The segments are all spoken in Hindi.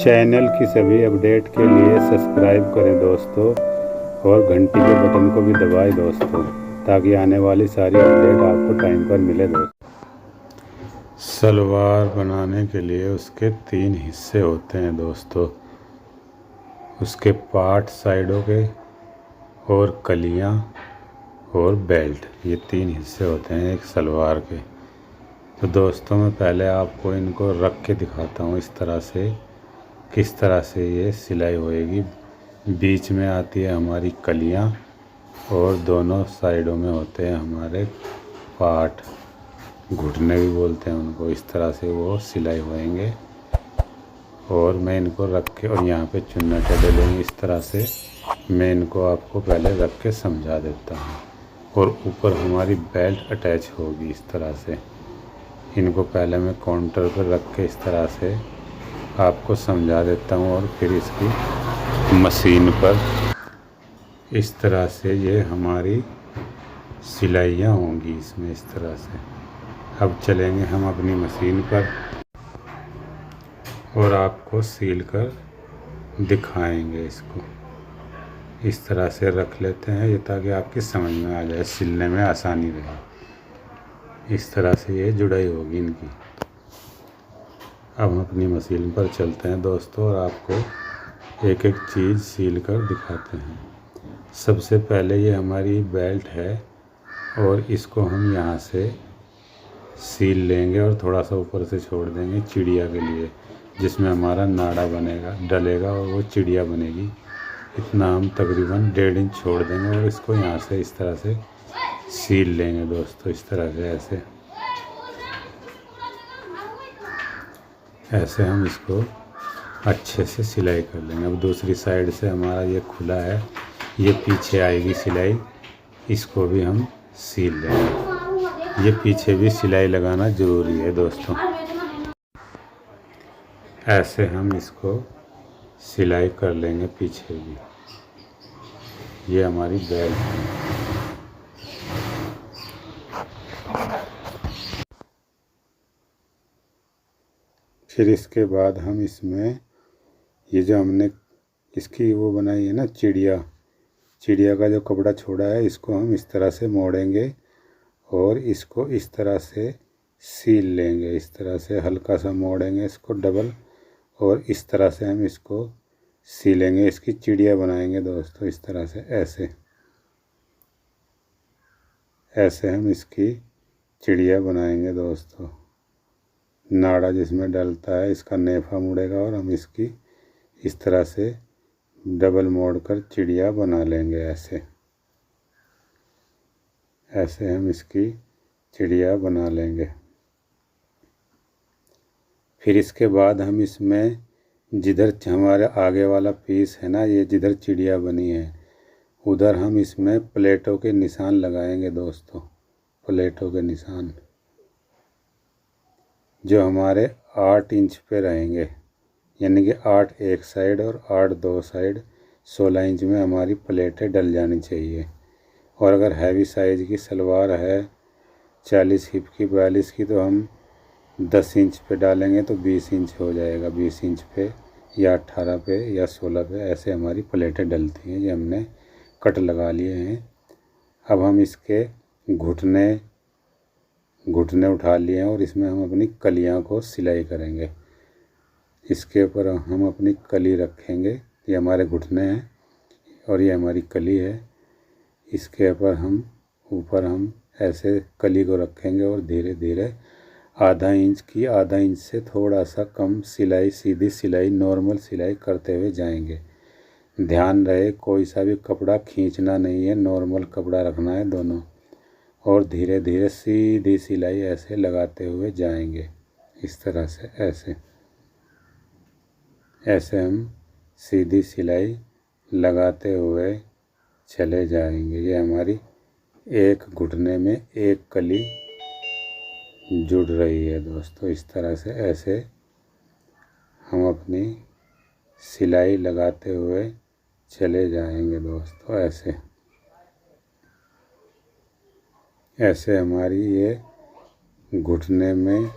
चैनल की सभी अपडेट के लिए सब्सक्राइब करें दोस्तों और घंटी के बटन को भी दबाएं दोस्तों, ताकि आने वाली सारी अपडेट आपको टाइम पर मिले दोस्तों। सलवार बनाने के लिए उसके 3 हिस्से होते हैं दोस्तों, उसके पार्ट साइडों के और कलियां और बेल्ट, ये 3 हिस्से होते हैं एक सलवार के। तो दोस्तों मैं पहले आपको इनको रख के दिखाता हूँ इस तरह से, किस तरह से ये सिलाई होएगी। बीच में आती है हमारी कलियां और दोनों साइडों में होते हैं हमारे पार्ट, घुटने भी बोलते हैं उनको। इस तरह से वो सिलाई होएंगे और मैं इनको रख के, और यहाँ पे चुन्नटें डलेंगी इस तरह से। मैं इनको आपको पहले रख के समझा देता हूँ। और ऊपर हमारी बेल्ट अटैच होगी इस तरह से। इनको पहले मैं काउंटर पर रख के इस तरह से आपको समझा देता हूँ, और फिर इसकी मशीन पर इस तरह से ये हमारी सिलाइयाँ होंगी इसमें इस तरह से। अब चलेंगे हम अपनी मशीन पर और आपको सील कर दिखाएंगे इसको। इस तरह से रख लेते हैं ये, ताकि आपकी समझ में आ जाए, सिलने में आसानी रहे। इस तरह से ये जुड़ाई होगी इनकी। अब हम अपनी मशीन पर चलते हैं दोस्तों और आपको एक एक चीज़ सील कर दिखाते हैं। सबसे पहले ये हमारी बेल्ट है और इसको हम यहाँ से सील लेंगे और थोड़ा सा ऊपर से छोड़ देंगे चिड़िया के लिए, जिसमें हमारा नाड़ा बनेगा, डलेगा और वो चिड़िया बनेगी। इतना हम तकरीबन 1.5 इंच छोड़ देंगे और इसको यहाँ से इस तरह से सील लेंगे दोस्तों। इस तरह से ऐसे हम इसको अच्छे से सिलाई कर लेंगे। अब दूसरी साइड से हमारा ये खुला है, ये पीछे आएगी सिलाई, इसको भी हम सील लेंगे। ये पीछे भी सिलाई लगाना ज़रूरी है दोस्तों। ऐसे हम इसको सिलाई कर लेंगे पीछे भी। ये हमारी बेल्ट है। फिर इसके बाद हम इसमें ये जो हमने इसकी वो बनाई है ना चिड़िया का जो कपड़ा छोड़ा है, इसको हम इस तरह से मोड़ेंगे और इसको इस तरह से सील लेंगे। इस तरह से हल्का सा मोड़ेंगे इसको डबल, और इस तरह से हम इसको सीलेंगे। इसकी चिड़िया बनाएंगे दोस्तों इस तरह से। ऐसे हम इसकी चिड़िया बनाएंगे दोस्तों। नाड़ा जिसमें डलता है इसका नेफा मुड़ेगा और हम इसकी इस तरह से डबल मोड़ कर चिड़िया बना लेंगे। ऐसे हम इसकी चिड़िया बना लेंगे। फिर इसके बाद हम इसमें जिधर हमारे आगे वाला पीस है ना, ये जिधर चिड़िया बनी है, उधर हम इसमें प्लेटों के निशान लगाएंगे दोस्तों। प्लेटों के निशान जो हमारे 8 इंच पे रहेंगे, यानी कि 8 एक साइड और 8 दो साइड। 16 इंच में हमारी प्लेटें डल जानी चाहिए। और अगर हैवी साइज़ की सलवार है 40 हिप की 42 की, तो हम 10 इंच पे डालेंगे तो 20 इंच हो जाएगा। 20 इंच पे या 18 पे या 16 पे ऐसे हमारी प्लेटें डलती हैं। ये हमने कट लगा लिए हैं। अब हम इसके घुटने उठा लिए हैं और इसमें हम अपनी कलियां को सिलाई करेंगे। इसके ऊपर हम अपनी कली रखेंगे। ये हमारे घुटने हैं और ये हमारी कली है। इसके ऊपर हम ऐसे कली को रखेंगे और धीरे धीरे आधा इंच से थोड़ा सा कम सिलाई, सीधी सिलाई, नॉर्मल सिलाई करते हुए जाएंगे। ध्यान रहे कोई सा भी कपड़ा खींचना नहीं है, नॉर्मल कपड़ा रखना है दोनों। और धीरे धीरे सीधी सिलाई ऐसे लगाते हुए जाएंगे इस तरह से। ऐसे हम सीधी सिलाई लगाते हुए चले जाएंगे। ये हमारी एक घुटने में एक कली जुड़ रही है दोस्तों इस तरह से। ऐसे हम अपनी सिलाई लगाते हुए चले जाएंगे दोस्तों। ऐसे हमारी ये घुटने में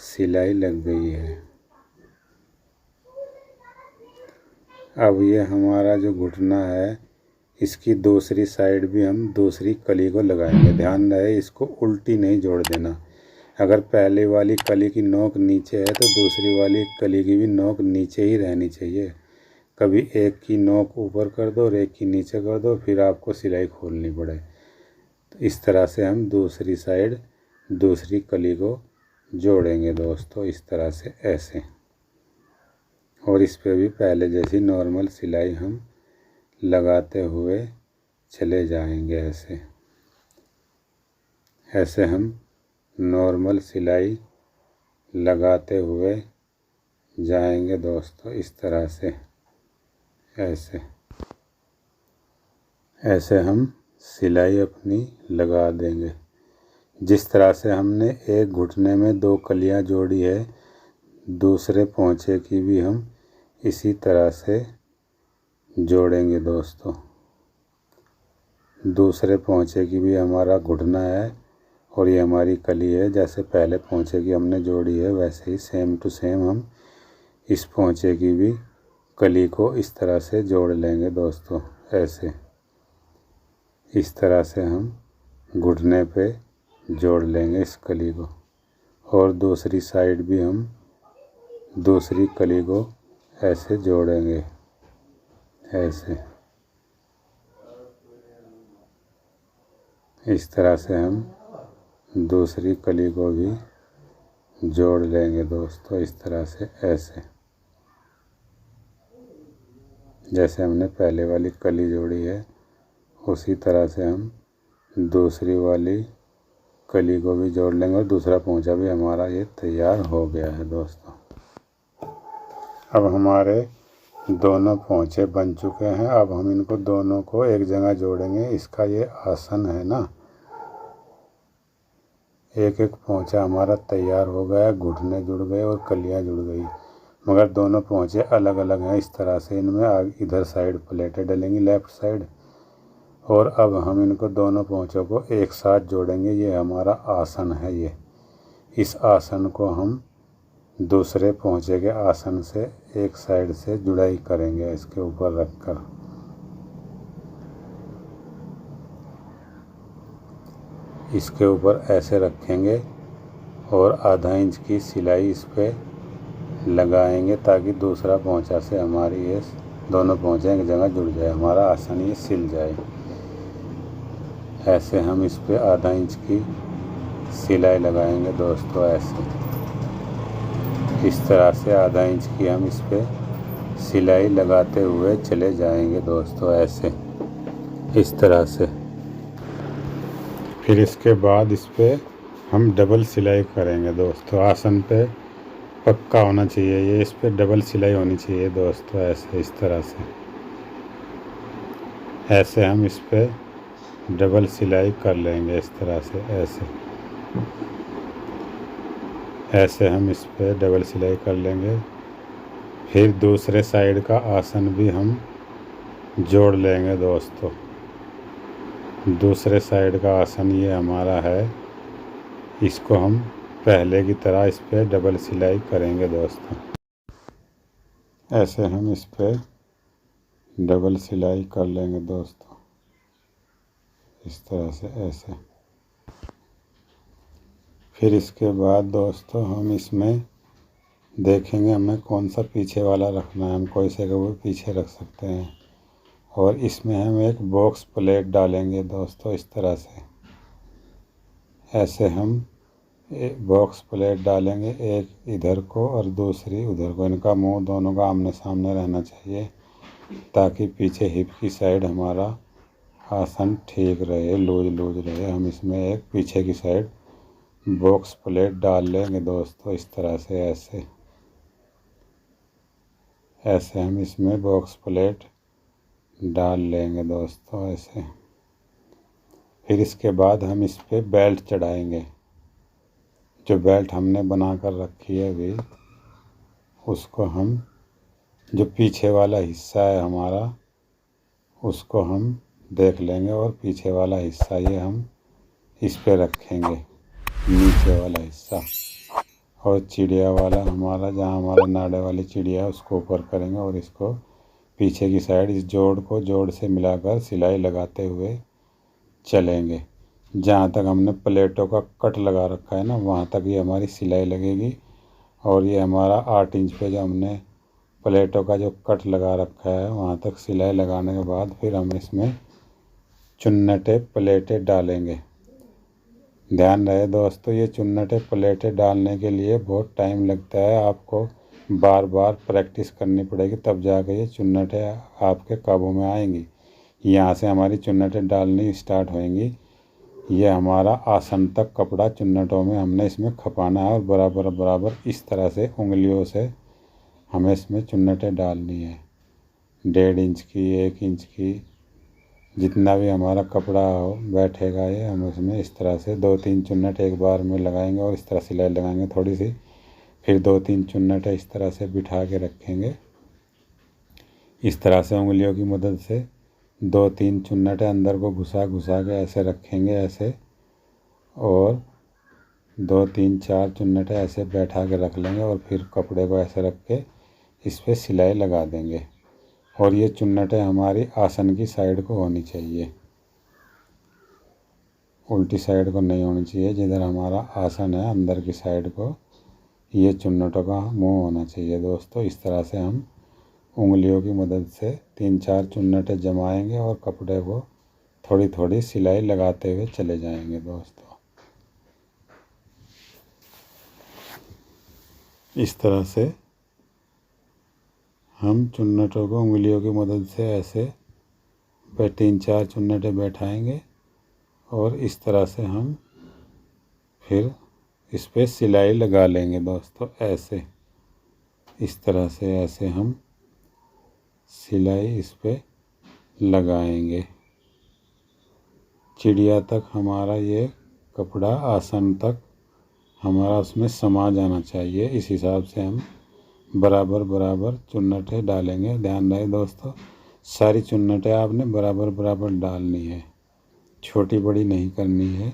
सिलाई लग गई है। अब ये हमारा जो घुटना है इसकी दूसरी साइड भी हम दूसरी कली को लगाएंगे। ध्यान रहे इसको उल्टी नहीं जोड़ देना। अगर पहले वाली कली की नोक नीचे है तो दूसरी वाली कली की भी नोक नीचे ही रहनी चाहिए। कभी एक की नोक ऊपर कर दो और एक की नीचे कर दो, फिर आपको सिलाई खोलनी पड़े। तो इस तरह से हम दूसरी साइड दूसरी कली को जोड़ेंगे दोस्तों, इस तरह से ऐसे। और इस पे भी पहले जैसी नॉर्मल सिलाई हम लगाते हुए चले जाएंगे। ऐसे हम नॉर्मल सिलाई लगाते हुए जाएंगे दोस्तों, इस तरह से ऐसे हम सिलाई अपनी लगा देंगे। जिस तरह से हमने एक घुटने में 2 कलियां जोड़ी है, दूसरे पोंछे की भी हम इसी तरह से जोड़ेंगे दोस्तों। दूसरे पोंछे की भी हमारा घुटना है और ये हमारी कली है। जैसे पहले पोंछे की हमने जोड़ी है वैसे ही सेम टू सेम हम इस पोंछे की भी कली को इस तरह से जोड़ लेंगे दोस्तों। ऐसे इस तरह से हम घुटने पे जोड़ लेंगे इस कली को। और दूसरी साइड भी हम दूसरी कली को ऐसे जोड़ेंगे। ऐसे इस तरह से हम दूसरी कली को भी जोड़ लेंगे दोस्तों, इस तरह से ऐसे। जैसे हमने पहले वाली कली जोड़ी है उसी तरह से हम दूसरी वाली कली को भी जोड़ लेंगे। और दूसरा पोंछा भी हमारा ये तैयार हो गया है दोस्तों। अब हमारे दोनों पोंछे बन चुके हैं। अब हम इनको दोनों को एक जगह जोड़ेंगे। इसका ये आसन है ना, एक एक पोंछा हमारा तैयार हो गया, घुटने जुड़ गए और कलियां जुड़ गई, मगर दोनों पोंछे अलग अलग हैं। इस तरह से इनमें इधर साइड प्लेटें डलेंगी लेफ़्ट साइड। और अब हम इनको दोनों पोंछों को एक साथ जोड़ेंगे। ये हमारा आसन है। ये इस आसन को हम दूसरे पोंछे के आसन से एक साइड से जुड़ाई करेंगे, इसके ऊपर रखकर। इसके ऊपर ऐसे रखेंगे और आधा इंच की सिलाई इस पे लगाएंगे ताकि दूसरा पोंछा से हमारी ये दोनों पोंछे एक जगह जुड़ जाए, हमारा आसन ये सिल जाए। ऐसे हम इस पे आधा इंच की सिलाई लगाएंगे दोस्तों। ऐसे इस तरह से आधा इंच की हम इस पे सिलाई लगाते हुए चले जाएंगे दोस्तों, ऐसे इस तरह से। फिर इसके बाद इस पे हम डबल सिलाई करेंगे दोस्तों। आसन पे पक्का होना चाहिए ये, इस पे डबल सिलाई होनी चाहिए दोस्तों। ऐसे इस तरह से ऐसे हम इस पे डबल सिलाई कर लेंगे इस तरह से। ऐसे हम इस पे डबल सिलाई कर लेंगे। फिर दूसरे साइड का आसन भी हम जोड़ लेंगे दोस्तों। दूसरे साइड का आसन ये हमारा है, इसको हम पहले की तरह इस पे डबल सिलाई करेंगे दोस्तों। ऐसे हम इस पे डबल सिलाई कर लेंगे दोस्तों, इस तरह से ऐसे। फिर इसके बाद दोस्तों हम इसमें देखेंगे हमें कौन सा पीछे वाला रखना है। हम कोई से को भी पीछे रख सकते हैं। और इसमें हम एक बॉक्स प्लेट डालेंगे दोस्तों, इस तरह से। ऐसे हम एक बॉक्स प्लेट डालेंगे, एक इधर को और दूसरी उधर को। इनका मुंह दोनों का आमने सामने रहना चाहिए ताकि पीछे हिप की साइड हमारा आसन ठीक रहे, लूज रहे। हम इसमें एक पीछे की साइड बॉक्स प्लेट डाल लेंगे दोस्तों, इस तरह से। ऐसे हम इसमें बॉक्स प्लेट डाल लेंगे दोस्तों, ऐसे। फिर इसके बाद हम इस पे बेल्ट चढ़ाएंगे। जो बेल्ट हमने बना कर रखी है अभी, उसको हम जो पीछे वाला हिस्सा है हमारा उसको हम देख लेंगे। और पीछे वाला हिस्सा ये हम इस पे रखेंगे, नीचे वाला हिस्सा। और चिड़िया वाला हमारा, जहाँ हमारा नाड़े वाली चिड़िया है, उसको ऊपर करेंगे और इसको पीछे की साइड इस जोड़ को जोड़ से मिलाकर सिलाई लगाते हुए चलेंगे। जहाँ तक हमने प्लेटों का कट लगा रखा है ना, वहाँ तक ये हमारी सिलाई लगेगी। और ये हमारा 8 इंच पे जो हमने प्लेटों का जो कट लगा रखा है, वहाँ तक सिलाई लगाने के बाद फिर हम इसमें चुन्नटे प्लेटें डालेंगे। ध्यान रहे दोस्तों, ये चुन्नटे प्लेटें डालने के लिए बहुत टाइम लगता है। आपको बार बार प्रैक्टिस करनी पड़ेगी, तब जाकर ये चुन्नटे आपके काबू में आएंगी। यहाँ से हमारी चुन्नटें डालनी स्टार्ट होएंगी। ये हमारा आसन तक कपड़ा चुन्नटों में हमने इसमें खपाना है और बराबर बराबर इस तरह से उंगलियों से हमें इसमें चुन्नटें डालनी है। 1.5 इंच की, 1 इंच की, जितना भी हमारा कपड़ा हो बैठेगा ये, हम इसमें इस तरह से 2-3 चुन्नट एक बार में लगाएंगे और इस तरह सिलाई लगाएंगे थोड़ी सी। फिर 2-3 चुन्नटें इस तरह से बिठा के रखेंगे। इस तरह से उंगलियों की मदद से 2-3 चुन्नटें अंदर को घुसा घुसा के ऐसे रखेंगे ऐसे, और 2-3-4 चुन्नटें ऐसे बैठा के रख लेंगे और फिर कपड़े को ऐसे रख के इस पर सिलाई लगा देंगे। और ये चुन्नटें हमारी आसन की साइड को होनी चाहिए, उल्टी साइड को नहीं होनी चाहिए। जिधर हमारा आसन है अंदर की साइड को ये चुन्नटों का मुंह होना चाहिए दोस्तों। इस तरह से हम उंगलियों की मदद से 3-4 चुन्नटें जमाएंगे और कपड़े को थोड़ी थोड़ी सिलाई लगाते हुए चले जाएंगे दोस्तों। इस तरह से हम चुन्नटों को उंगलियों की मदद से ऐसे 3-4 चुन्नटें बैठाएंगे और इस तरह से हम फिर इस पर सिलाई लगा लेंगे दोस्तों। ऐसे इस तरह से ऐसे हम सिलाई इस पर लगाएंगे। चिड़िया तक हमारा ये कपड़ा आसन तक हमारा उसमें समा जाना चाहिए। इस हिसाब से हम बराबर बराबर चुन्नटें डालेंगे। ध्यान रहे दोस्तों, सारी चुन्नटें आपने बराबर बराबर डालनी है, छोटी बड़ी नहीं करनी है।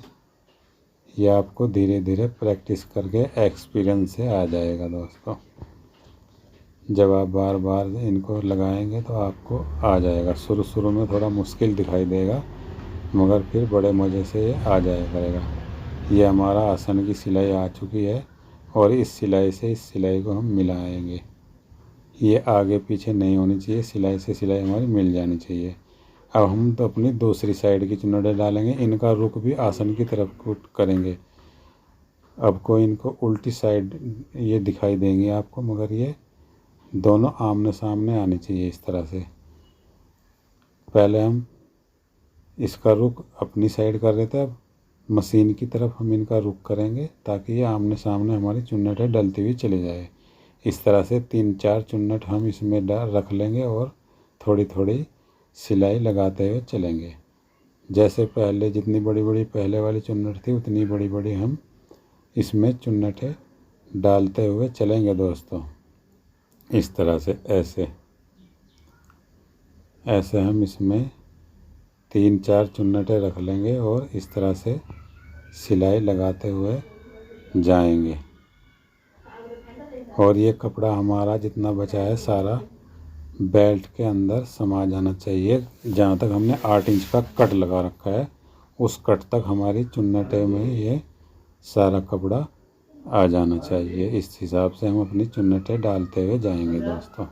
ये आपको धीरे धीरे प्रैक्टिस करके एक्सपीरियंस से आ जाएगा दोस्तों। जब आप बार बार इनको लगाएंगे तो आपको आ जाएगा। शुरू शुरू में थोड़ा मुश्किल दिखाई देगा, मगर फिर बड़े मज़े से ये आ जाया करेगा। ये हमारा आसन की सिलाई आ चुकी है और इस सिलाई से इस सिलाई को हम मिलाएंगे। ये आगे पीछे नहीं होनी चाहिए, सिलाई से सिलाई हमारी मिल जानी चाहिए। अब हम तो अपनी दूसरी साइड की चुन्नटें डालेंगे। इनका रुख भी आसन की तरफ करेंगे। आपको इनको उल्टी साइड ये दिखाई देंगी आपको, मगर ये दोनों आमने सामने आनी चाहिए इस तरह से। पहले हम इसका रुख अपनी साइड कर रहे थे, अब मशीन की तरफ हम इनका रुख करेंगे ताकि ये आमने सामने हमारी चुन्नटें डलती हुई चली जाए। इस तरह से 3-4 चुन्नट हम इसमें रख लेंगे और थोड़ी थोड़ी सिलाई लगाते हुए चलेंगे। जैसे पहले जितनी बड़ी बड़ी पहले वाली चुन्नट थी उतनी बड़ी बड़ी हम इसमें चुन्नटें डालते हुए चलेंगे दोस्तों। इस तरह से ऐसे ऐसे हम इसमें 3-4 चुन्नटें रख लेंगे और इस तरह से सिलाई लगाते हुए जाएंगे। और ये कपड़ा हमारा जितना बचा है सारा बेल्ट के अंदर समा जाना चाहिए। जहाँ तक हमने 8 इंच का कट लगा रखा है उस कट तक हमारी चुन्नटें में ये सारा कपड़ा आ जाना चाहिए। इस हिसाब से हम अपनी चुन्नटें डालते हुए जाएंगे दोस्तों।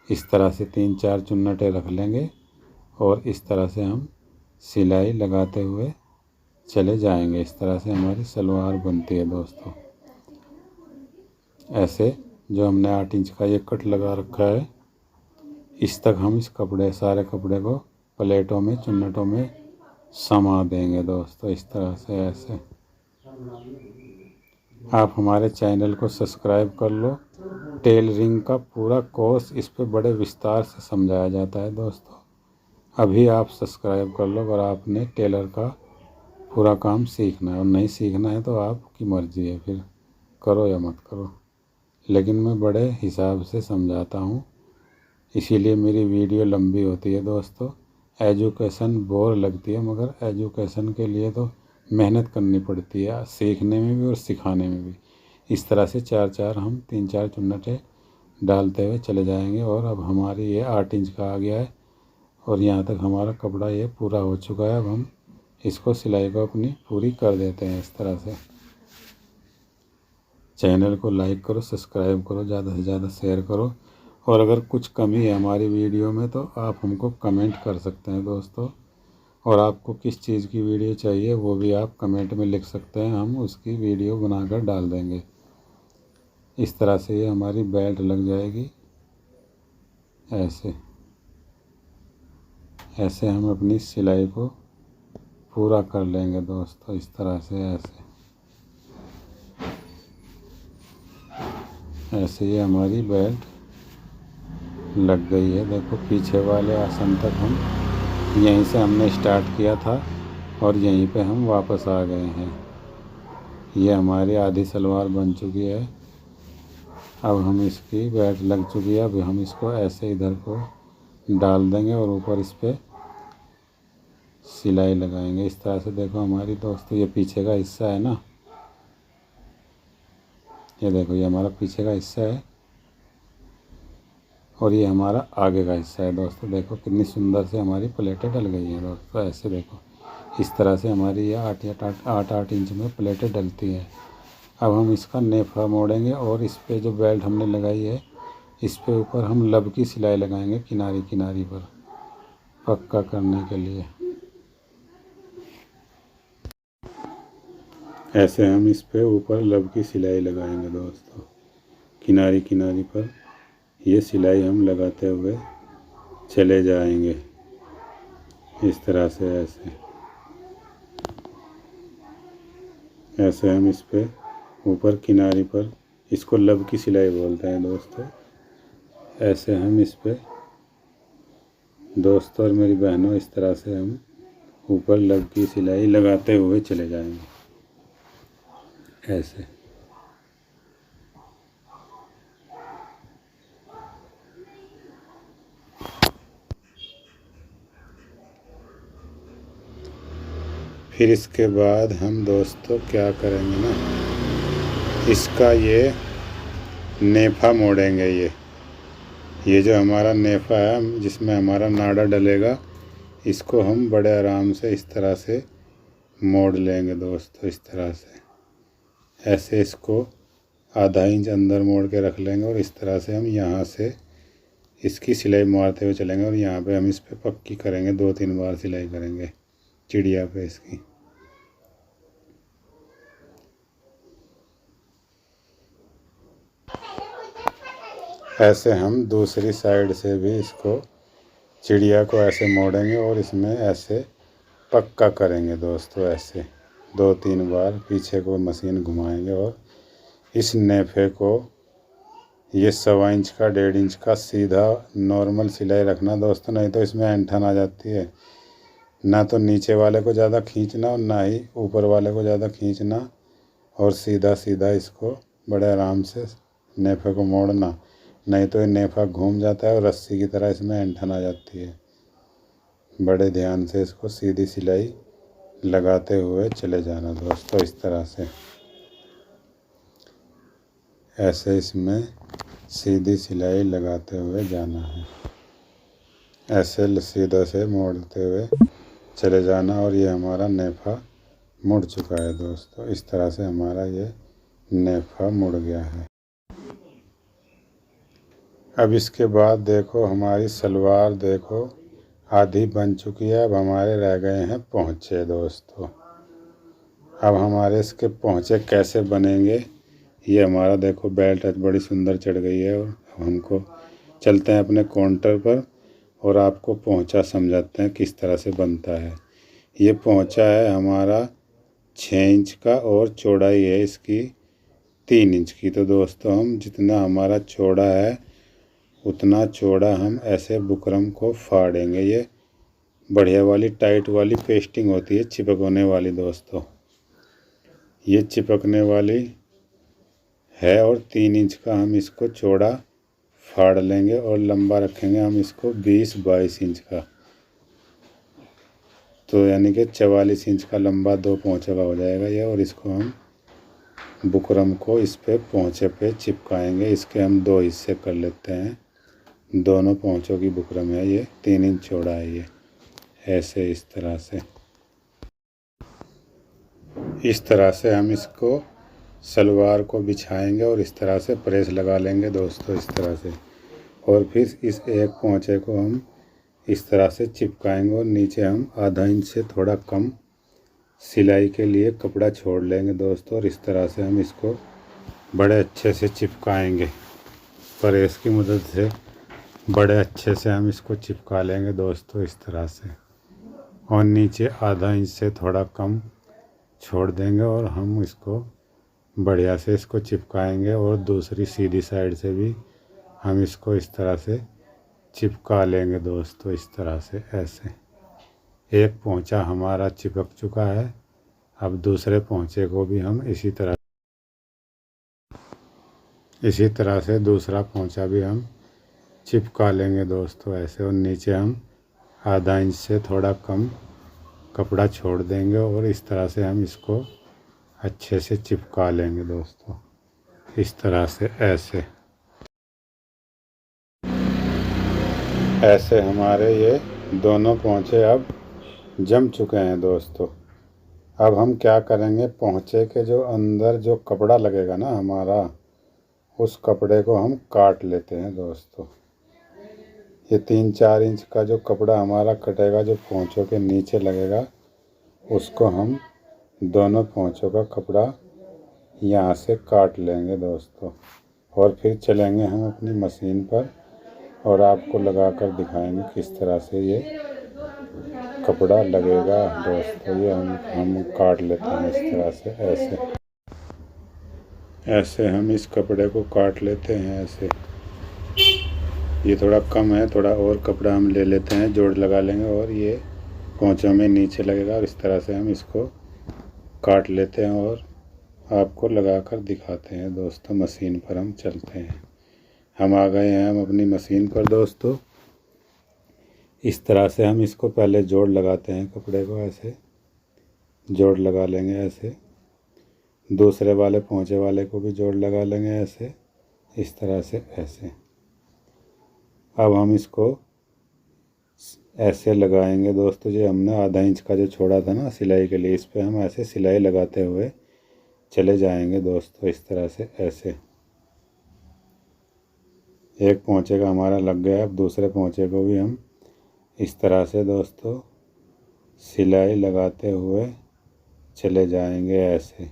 इस तरह से 3-4 चुन्नटें रख लेंगे और इस तरह से हम सिलाई लगाते हुए चले जाएंगे। इस तरह से हमारी सलवार बनती है दोस्तों। ऐसे जो हमने 8 इंच का ये कट लगा रखा है इस तक हम इस कपड़े सारे कपड़े को प्लेटों में चुन्नटों में समा देंगे दोस्तों। इस तरह से ऐसे आप हमारे चैनल को सब्सक्राइब कर लो। टेलरिंग का पूरा कोर्स इस पे बड़े विस्तार से समझाया जाता है दोस्तों। अभी आप सब्सक्राइब कर लो। अगर आपने टेलर का पूरा काम सीखना है, और नहीं सीखना है तो आपकी मर्ज़ी है, फिर करो या मत करो। लेकिन मैं बड़े हिसाब से समझाता हूँ, इसीलिए मेरी वीडियो लंबी होती है दोस्तों। एजुकेशन बोर लगती है, मगर एजुकेशन के लिए तो मेहनत करनी पड़ती है, सीखने में भी और सिखाने में भी। इस तरह से 4-4 हम 3-4 चुन्नटें डालते हुए चले जाएंगे। और अब हमारी ये 8 इंच का आ गया है और यहाँ तक हमारा कपड़ा ये पूरा हो चुका है। अब हम इसको सिलाई को अपनी पूरी कर देते हैं इस तरह से। चैनल को लाइक करो, सब्सक्राइब करो, ज़्यादा से ज़्यादा शेयर करो। और अगर कुछ कमी है हमारी वीडियो में तो आप हमको कमेंट कर सकते हैं दोस्तों। और आपको किस चीज़ की वीडियो चाहिए वो भी आप कमेंट में लिख सकते हैं, हम उसकी वीडियो बनाकर डाल देंगे। इस तरह से ये हमारी बेल्ट लग जाएगी। ऐसे ऐसे हम अपनी सिलाई को पूरा कर लेंगे दोस्तों, इस तरह से। ऐसे ही हमारी बेल्ट लग गई है। देखो पीछे वाले आसन तक हम यहीं से हमने स्टार्ट किया था और यहीं पे हम वापस आ गए हैं। ये हमारी आधी सलवार बन चुकी है। अब हम इसकी बेल्ट लग चुकी है। अब हम इसको ऐसे इधर को डाल देंगे और ऊपर इस पर सिलाई लगाएंगे इस तरह से। देखो हमारी दोस्तों ये पीछे का हिस्सा है ना, ये देखो ये हमारा पीछे का हिस्सा है और ये हमारा आगे का हिस्सा है दोस्तों। देखो कितनी सुंदर से हमारी प्लेटें डल गई हैं दोस्तों। ऐसे देखो इस तरह से हमारी ये 8 इंच में प्लेटें डलती हैं। अब हम इसका नेफा मोड़ेंगे और इस पे जो बेल्ट हमने लगाई है इस पे ऊपर हम लब की सिलाई लगाएंगे किनारी किनारी पर, पक्का करने के लिए। ऐसे हम इस पे ऊपर लब की सिलाई लगाएंगे दोस्तों, किनारी किनारी पर ये सिलाई हम लगाते हुए चले जाएंगे इस तरह से। ऐसे हम इस पे ऊपर किनारी पर, इसको लब की सिलाई बोलते हैं दोस्तों। ऐसे हम इस पे दोस्तों और मेरी बहनों इस तरह से हम ऊपर लब की सिलाई लगाते हुए चले जाएंगे ऐसे। फिर इसके बाद हम दोस्तों क्या करेंगे ना, इसका ये नेफा मोड़ेंगे। ये जो हमारा नेफा है जिसमें हमारा नाड़ा डलेगा, इसको हम बड़े आराम से इस तरह से मोड़ लेंगे दोस्तों, इस तरह से। ऐसे इसको आधा इंच अंदर मोड़ के रख लेंगे और इस तरह से हम यहाँ से इसकी सिलाई मारते हुए चलेंगे। और यहाँ पे हम इस पे पक्की करेंगे, 2-3 बार सिलाई करेंगे चिड़िया पे इसकी। ऐसे हम दूसरी साइड से भी इसको चिड़िया को ऐसे मोड़ेंगे और इसमें ऐसे पक्का करेंगे दोस्तों। ऐसे 2-3 बार पीछे को मशीन घुमाएंगे और इस नेफे को ये 1.25 इंच का 1.5 इंच का सीधा नॉर्मल सिलाई रखना दोस्तों, नहीं तो इसमें ऐंठन आ जाती है। ना तो नीचे वाले को ज़्यादा खींचना और ना ही ऊपर वाले को ज़्यादा खींचना, और सीधा सीधा इसको बड़े आराम से नेफे को मोड़ना, नहीं तो ये नेफा घूम जाता है और रस्सी की तरह इसमें ऐंठन आ जाती है। बड़े ध्यान से इसको सीधी सिलाई लगाते हुए चले जाना दोस्तों, इस तरह से। ऐसे इसमें सीधी सिलाई लगाते हुए जाना है, ऐसे सीधे से मोड़ते हुए चले जाना। और ये हमारा नेफा मुड़ चुका है दोस्तों, इस तरह से हमारा ये नेफा मुड़ गया है। अब इसके बाद देखो हमारी सलवार देखो आधी बन चुकी है। अब हमारे रह गए हैं पोंचे दोस्तों। अब हमारे इसके पोंचे कैसे बनेंगे, ये हमारा देखो बेल्ट बड़ी सुंदर चढ़ गई है। और हमको चलते हैं अपने काउंटर पर और आपको पोंचा समझाते हैं किस तरह से बनता है। ये पोंचा है हमारा 6 इंच का और चौड़ाई है इसकी 3 इंच की। तो दोस्तों हम जितना हमारा चौड़ा है उतना चौड़ा हम ऐसे बुकरम को फाड़ेंगे। ये बढ़िया वाली टाइट वाली पेस्टिंग होती है, चिपकने वाली दोस्तों, ये चिपकने वाली है। और 3 इंच का हम इसको चौड़ा फाड़ लेंगे और लंबा रखेंगे हम इसको 20-22 इंच का। तो यानी कि 44 इंच का लंबा 2 पोंचे का हो जाएगा ये। और इसको हम बुकरम को इस पे पोंचे पे चिपकाएंगे। इसके हम 2 हिस्से कर लेते हैं। दोनों पोंचों की बुकरम है, ये 3 इंच चौड़ा है। ये ऐसे इस तरह से हम इसको सलवार को बिछाएंगे और इस तरह से प्रेस लगा लेंगे दोस्तों, इस तरह से। और फिर इस एक पोंचे को हम इस तरह से चिपकाएंगे और नीचे हम आधा इंच से थोड़ा कम सिलाई के लिए कपड़ा छोड़ लेंगे दोस्तों। और इस तरह से हम इसको बड़े अच्छे से चिपकाएंगे। प्रेस की मदद से बड़े अच्छे से हम इसको चिपका लेंगे दोस्तों, इस तरह से। और नीचे आधा इंच से थोड़ा कम छोड़ देंगे और हम इसको बढ़िया से इसको चिपकाएंगे। और दूसरी सीधी साइड से भी हम इसको इस तरह से चिपका लेंगे दोस्तों, इस तरह से। ऐसे एक पोंचा हमारा चिपक चुका है। अब दूसरे पोंचे को भी हम इसी तरह से दूसरा पोंचा भी हम चिपका लेंगे दोस्तों, ऐसे। और नीचे हम आधा इंच से थोड़ा कम कपड़ा छोड़ देंगे और इस तरह से हम इसको अच्छे से चिपका लेंगे दोस्तों, इस तरह से। ऐसे हमारे ये दोनों पोंचे अब जम चुके हैं दोस्तों। अब हम क्या करेंगे, पोंचे के जो अंदर जो कपड़ा लगेगा ना हमारा, उस कपड़े को हम काट लेते हैं दोस्तों। ये 3-4 इंच का जो कपड़ा हमारा कटेगा, जो पोंचों के नीचे लगेगा, उसको हम दोनों पोंचों का कपड़ा यहाँ से काट लेंगे दोस्तों। और फिर चलेंगे हम अपनी मशीन पर और आपको लगा कर दिखाएंगे किस तरह से ये कपड़ा लगेगा दोस्तों। ये हम काट लेते हैं इस तरह से। ऐसे हम इस कपड़े को काट लेते हैं ऐसे। ये थोड़ा कम है, थोड़ा और कपड़ा हम ले लेते हैं, जोड़ लगा लेंगे और ये पोंचों में नीचे लगेगा। और इस तरह से हम इसको काट लेते हैं और आपको लगा कर दिखाते हैं दोस्तों। मशीन पर हम चलते हैं। हम आ गए हैं हम अपनी मशीन पर दोस्तों। इस तरह से हम इसको पहले जोड़ लगाते हैं, कपड़े को ऐसे जोड़ लगा लेंगे ऐसे। दूसरे वाले पोंचे वाले को भी जोड़ लगा लेंगे ऐसे, इस तरह से ऐसे। अब हम इसको ऐसे लगाएंगे दोस्तों। जो हमने आधा इंच का जो छोड़ा था ना सिलाई के लिए, इस पे हम ऐसे सिलाई लगाते हुए चले जाएंगे दोस्तों, इस तरह से ऐसे। एक पोंचे का हमारा लग गया। अब दूसरे पोंचे को भी हम इस तरह से दोस्तों सिलाई लगाते हुए चले जाएंगे ऐसे,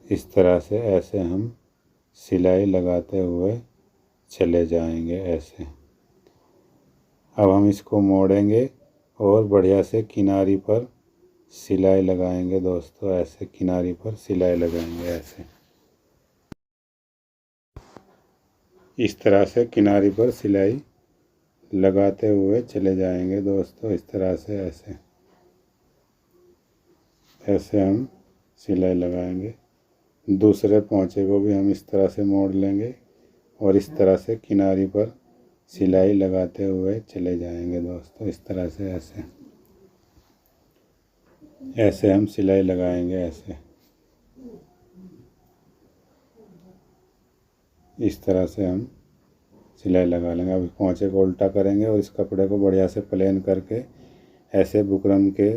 इस तरह से। ऐसे हम सिलाई लगाते हुए चले जाएंगे ऐसे। अब हम इसको मोड़ेंगे और बढ़िया से किनारी पर सिलाई लगाएंगे दोस्तों, ऐसे किनारी पर सिलाई लगाएंगे ऐसे। इस तरह से किनारी पर सिलाई लगाते हुए चले जाएंगे दोस्तों, इस तरह से ऐसे हम सिलाई लगाएंगे। दूसरे पोंचे को भी हम इस तरह से मोड़ लेंगे और इस तरह से किनारी पर सिलाई लगाते हुए चले जाएंगे दोस्तों, इस तरह से ऐसे हम सिलाई लगाएंगे ऐसे। इस तरह से हम सिलाई लगा लेंगे। अब पोंचे को उल्टा करेंगे और इस कपड़े को बढ़िया से प्लेन करके ऐसे बुकरम के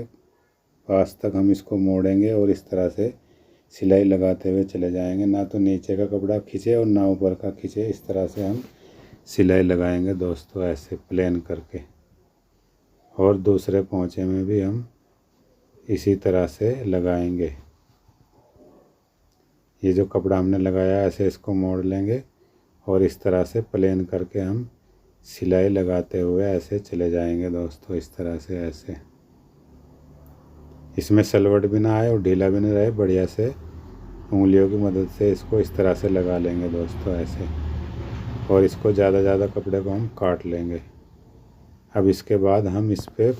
पास तक हम इसको मोड़ेंगे और इस तरह से सिलाई लगाते हुए चले जाएंगे। ना तो नीचे का कपड़ा खींचे और ना ऊपर का खींचे, इस तरह से हम सिलाई लगाएंगे दोस्तों, ऐसे प्लेन करके। और दूसरे पोंचे में भी हम इसी तरह से लगाएंगे। ये जो कपड़ा हमने लगाया ऐसे इसको मोड़ लेंगे और इस तरह से प्लेन करके हम सिलाई लगाते हुए ऐसे चले जाएंगे दोस्तों, इस तरह से ऐसे। इसमें सलवट भी ना आए और ढीला भी नहीं रहे, बढ़िया से उंगलियों की मदद से इसको इस तरह से लगा लेंगे दोस्तों ऐसे। और इसको ज़्यादा कपड़े को हम काट लेंगे। अब इसके बाद हम इस पे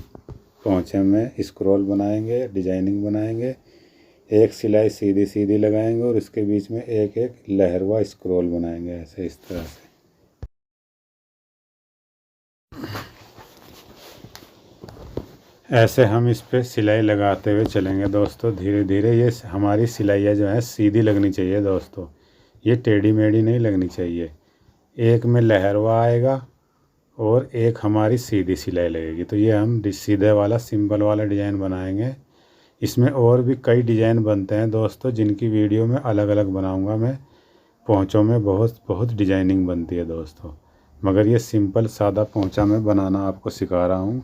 पोंचे में स्क्रॉल बनाएंगे, डिजाइनिंग बनाएंगे। एक सिलाई सीधी सीधी लगाएंगे और इसके बीच में एक एक लहरवा स्क्रॉल बनाएंगे ऐसे, इस तरह से। ऐसे हम इस पे सिलाई लगाते हुए चलेंगे दोस्तों धीरे धीरे। ये हमारी सिलाइयाँ जो है सीधी लगनी चाहिए दोस्तों, ये टेढ़ी मेढ़ी नहीं लगनी चाहिए। एक में लहरवा आएगा और एक हमारी सीधी सिलाई लगेगी। तो ये हम सीधे वाला सिंपल वाला डिज़ाइन बनाएंगे। इसमें और भी कई डिज़ाइन बनते हैं दोस्तों, जिनकी वीडियो में अलग अलग बनाऊंगा मैं। पोंचों में बहुत बहुत डिजाइनिंग बनती है दोस्तों, मगर ये सिंपल सादा पोंचा मैं बनाना आपको सिखा रहा हूँ।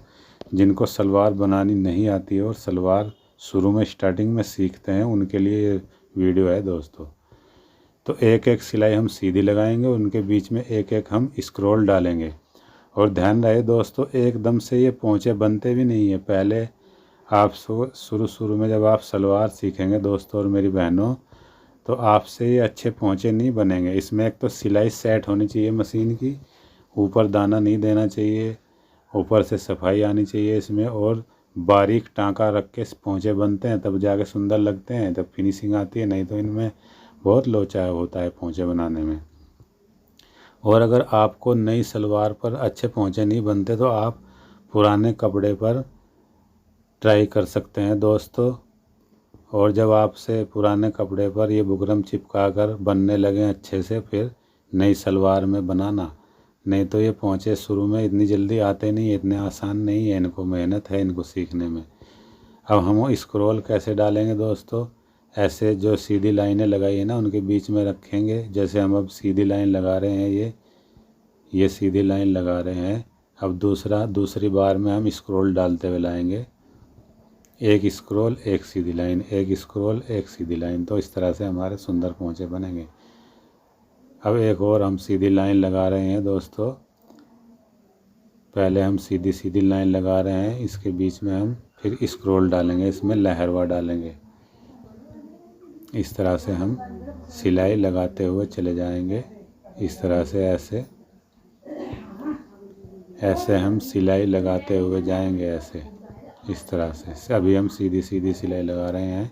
जिनको सलवार बनानी नहीं आती है और सलवार शुरू में स्टार्टिंग में सीखते हैं, उनके लिए ये वीडियो है दोस्तों। तो एक एक सिलाई हम सीधी लगाएंगे, उनके बीच में एक एक हम स्क्रॉल डालेंगे। और ध्यान रहे दोस्तों, एकदम से ये पोंचे बनते भी नहीं है। पहले आप शुरू में जब आप सलवार सीखेंगे दोस्तों और मेरी बहनों, तो आपसे ये अच्छे पोंचे नहीं बनेंगे। इसमें एक तो सिलाई सेट होनी चाहिए मशीन की, ऊपर दाना नहीं देना चाहिए, ऊपर से सफाई आनी चाहिए इसमें, और बारीक टाँका रख के पोंचे बनते हैं तब जाके सुंदर लगते हैं, तब फिनिशिंग आती है। नहीं तो इनमें बहुत लोचा होता है पोंचे बनाने में। और अगर आपको नई सलवार पर अच्छे पोंचे नहीं बनते तो आप पुराने कपड़े पर ट्राई कर सकते हैं दोस्तों। और जब आपसे पुराने कपड़े पर ये बुकरम चिपका कर बनने लगे अच्छे से, फिर नई सलवार में बनाना। नहीं तो ये पोंचे शुरू में इतनी जल्दी आते नहीं, इतने आसान नहीं है, इनको मेहनत है इनको सीखने में। अब हम स्क्रॉल कैसे डालेंगे दोस्तों, ऐसे जो सीधी लाइनें लगाई है ना उनके बीच में रखेंगे। जैसे हम अब सीधी लाइन लगा रहे हैं, ये सीधी लाइन लगा रहे हैं। अब दूसरी बार में हम स्क्रॉल डालते हुए लाएंगे, एक स्क्रॉल एक सीधी लाइन, एक स्क्रॉल एक सीधी लाइन। तो इस तरह से हमारे सुंदर पोंचे बनेंगे। अब एक और हम सीधी लाइन लगा रहे हैं दोस्तों। पहले हम सीधी सीधी लाइन लगा रहे हैं, इसके बीच में हम फिर स्क्रॉल डालेंगे, इसमें लहरवा डालेंगे। इस तरह से हम सिलाई लगाते हुए चले जाएंगे। इस तरह से ऐसे हम सिलाई लगाते हुए जाएंगे, ऐसे इस तरह से। अभी हम सीधी सीधी सिलाई लगा रहे हैं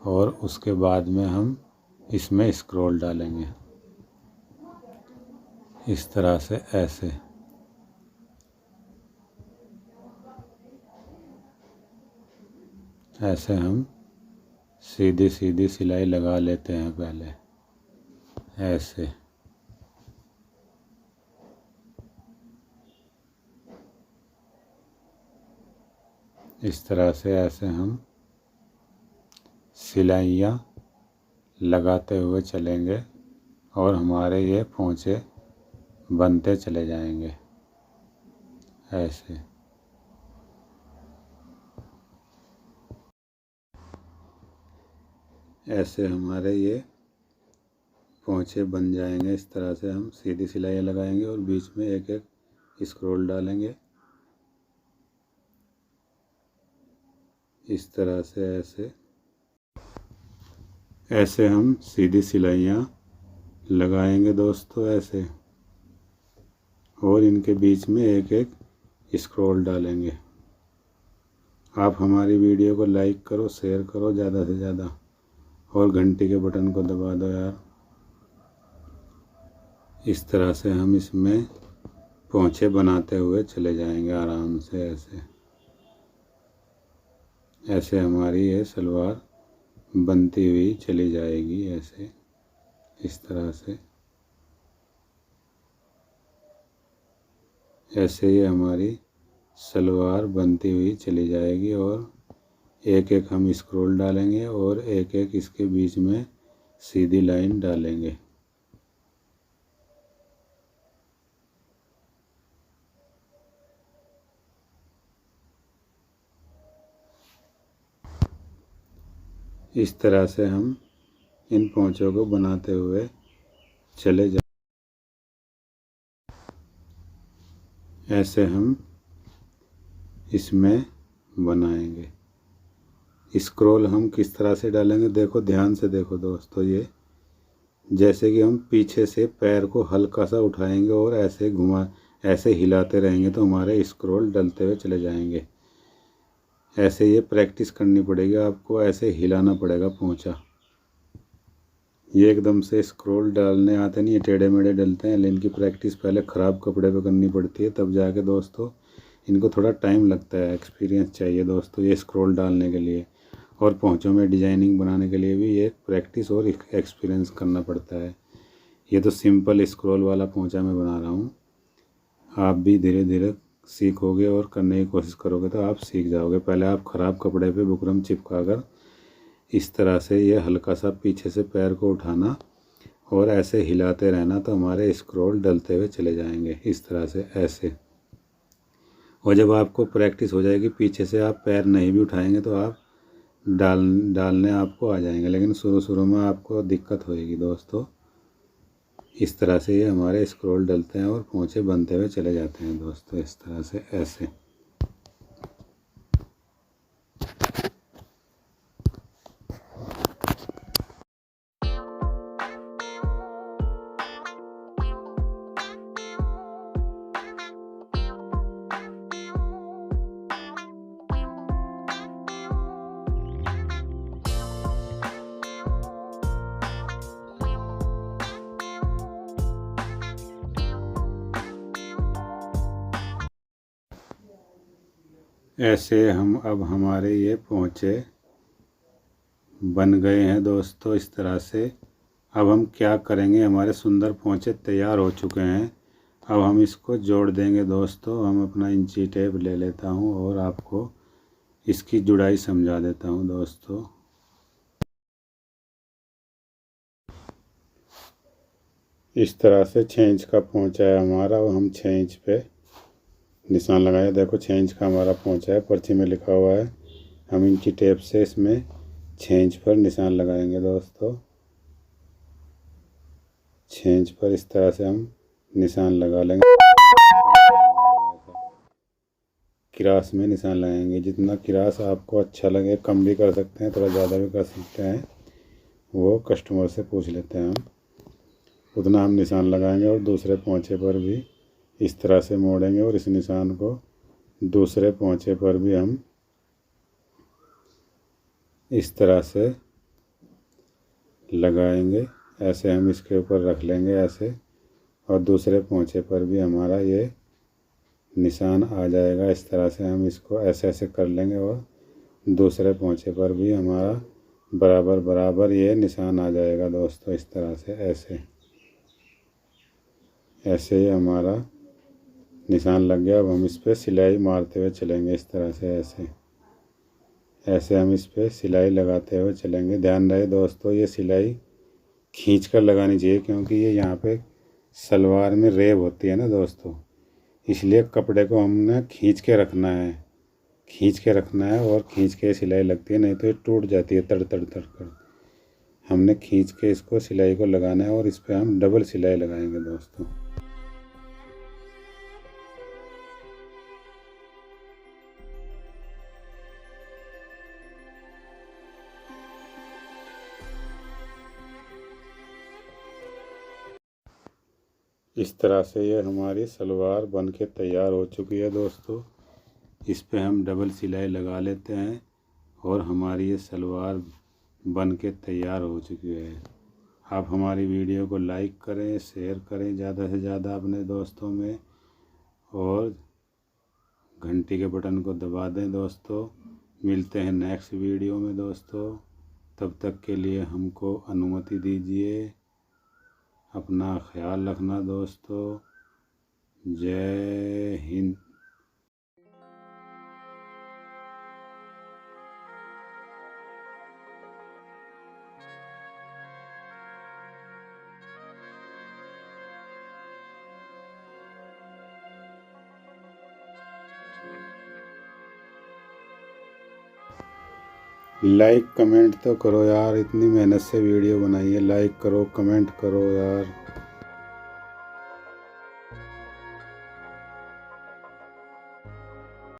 और उसके बाद में हम इसमें स्क्रॉल डालेंगे इस तरह से। ऐसे हम सीधी सीधी सिलाई लगा लेते हैं पहले, ऐसे। इस तरह से ऐसे हम सिलाइयाँ लगाते हुए चलेंगे और हमारे ये पोंचे बनते चले जाएंगे ऐसे। ऐसे हमारे ये पोंचे बन जाएंगे। इस तरह से हम सीधी सिलाइयाँ लगाएंगे और बीच में एक एक स्क्रॉल डालेंगे इस तरह से। ऐसे हम सीधी सिलाइयाँ लगाएंगे दोस्तों, ऐसे। और इनके बीच में एक एक स्क्रॉल डालेंगे। आप हमारी वीडियो को लाइक करो, शेयर करो ज़्यादा से ज़्यादा, और घंटी के बटन को दबा दो यार। इस तरह से हम इसमें पोंचे बनाते हुए चले जाएंगे आराम से, ऐसे हमारी ये सलवार बनती हुई चली जाएगी, ऐसे इस तरह से। ऐसे ही हमारी सलवार बनती हुई चली जाएगी और एक एक हम स्क्रॉल डालेंगे और एक एक इसके बीच में सीधी लाइन डालेंगे। इस तरह से हम इन पोंचों को बनाते हुए चले जाएंगे। ऐसे हम इसमें बनाएंगे। स्क्रॉल हम किस तरह से डालेंगे, देखो ध्यान से देखो दोस्तों। ये जैसे कि हम पीछे से पैर को हल्का सा उठाएंगे और ऐसे हिलाते रहेंगे तो हमारे स्क्रॉल डलते हुए चले जाएंगे। ऐसे ये प्रैक्टिस करनी पड़ेगी आपको, ऐसे हिलाना पड़ेगा पोंचा। ये एकदम से स्क्रॉल डालने आते नहीं, टेढ़े मेढ़े डलते हैं। लेकिन इनकी प्रैक्टिस पहले ख़राब कपड़े पे करनी पड़ती है, तब जाके दोस्तों इनको थोड़ा टाइम लगता है, एक्सपीरियंस चाहिए दोस्तों ये स्क्रॉल डालने के लिए, और पोंचों में डिजाइनिंग बनाने के लिए भी ये प्रैक्टिस और एक्सपीरियंस करना पड़ता है। ये तो सिंपल स्क्रॉल वाला पोंचा मैं बना रहा हूँ, आप भी धीरे धीरे सीखोगे और करने की कोशिश करोगे तो आप सीख जाओगे। पहले आप ख़राब कपड़े पे बुकरम चिपका कर इस तरह से ये हल्का सा पीछे से पैर को उठाना और ऐसे हिलाते रहना, तो हमारे स्क्रॉल डलते हुए चले जाएंगे इस तरह से ऐसे। और जब आपको प्रैक्टिस हो जाएगी, पीछे से आप पैर नहीं भी उठाएंगे तो आप डालने आपको आ जाएंगे, लेकिन शुरू शुरू में आपको दिक्कत होएगी दोस्तों। इस तरह से ये हमारे स्क्रॉल डलते हैं और पोंचे बनते हुए चले जाते हैं दोस्तों, इस तरह से ऐसे। ऐसे हम अब हमारे ये पोंचे बन गए हैं दोस्तों इस तरह से। अब हम क्या करेंगे, हमारे सुंदर पोंचे तैयार हो चुके हैं। अब हम इसको जोड़ देंगे दोस्तों। हम अपना इंची टेप ले लेता हूँ और आपको इसकी जुड़ाई समझा देता हूँ दोस्तों। इस तरह से 6 इंच का पोंचा है हमारा, और हम 6 इंच पे निशान लगाए। देखो 6 इंच का हमारा पोंचा है, पर्ची में लिखा हुआ है। हम इंची टेप से इसमें 6 इंच पर निशान लगाएंगे दोस्तों। 6 इंच पर इस तरह से हम निशान लगा लेंगे। किरास में निशान लगाएंगे, जितना किरास आपको अच्छा लगे, कम भी कर सकते हैं, थोड़ा ज़्यादा भी कर सकते हैं, वो कस्टमर से पूछ लेते हैं हम। उतना हम निशान लगाएंगे और दूसरे पोंचे पर भी इस तरह से मोड़ेंगे, और इस निशान को दूसरे पोंचे पर भी हम इस तरह से लगाएंगे। ऐसे हम इसके ऊपर रख लेंगे ऐसे, और दूसरे पोंचे पर भी हमारा ये निशान आ जाएगा। इस तरह से हम इसको ऐसे ऐसे कर लेंगे, और दूसरे पोंचे पर भी हमारा बराबर बराबर ये निशान आ जाएगा दोस्तों, इस तरह से ऐसे। ऐसे ही हमारा निशान लग गया। अब हम इस पर सिलाई मारते हुए चलेंगे इस तरह से ऐसे। ऐसे हम इस पर सिलाई लगाते हुए चलेंगे। ध्यान रहे दोस्तों, ये सिलाई खींच कर लगानी चाहिए, क्योंकि ये यहाँ पे सलवार में रेब होती है ना दोस्तों, इसलिए कपड़े को हमने खींच के रखना है। खींच के रखना है और खींच के सिलाई लगती है, नहीं तो ये टूट जाती है तड़ तड़ तड़ कर। हमने खींच के इसको सिलाई को लगाना है, और इस पर हम डबल सिलाई लगाएंगे दोस्तों। इस तरह से ये हमारी सलवार बन के तैयार हो चुकी है दोस्तों। इस पे हम डबल सिलाई लगा लेते हैं, और हमारी ये सलवार बन के तैयार हो चुकी है। आप हमारी वीडियो को लाइक करें, शेयर करें ज़्यादा से ज़्यादा अपने दोस्तों में, और घंटी के बटन को दबा दें दोस्तों। मिलते हैं नेक्स्ट वीडियो में दोस्तों, तब तक के लिए हमको अनुमति दीजिए। अपना ख्याल रखना दोस्तों। जय हिंद। लाइक कमेंट तो करो यार, इतनी मेहनत से वीडियो बनाई है। लाइक करो, कमेंट करो यार।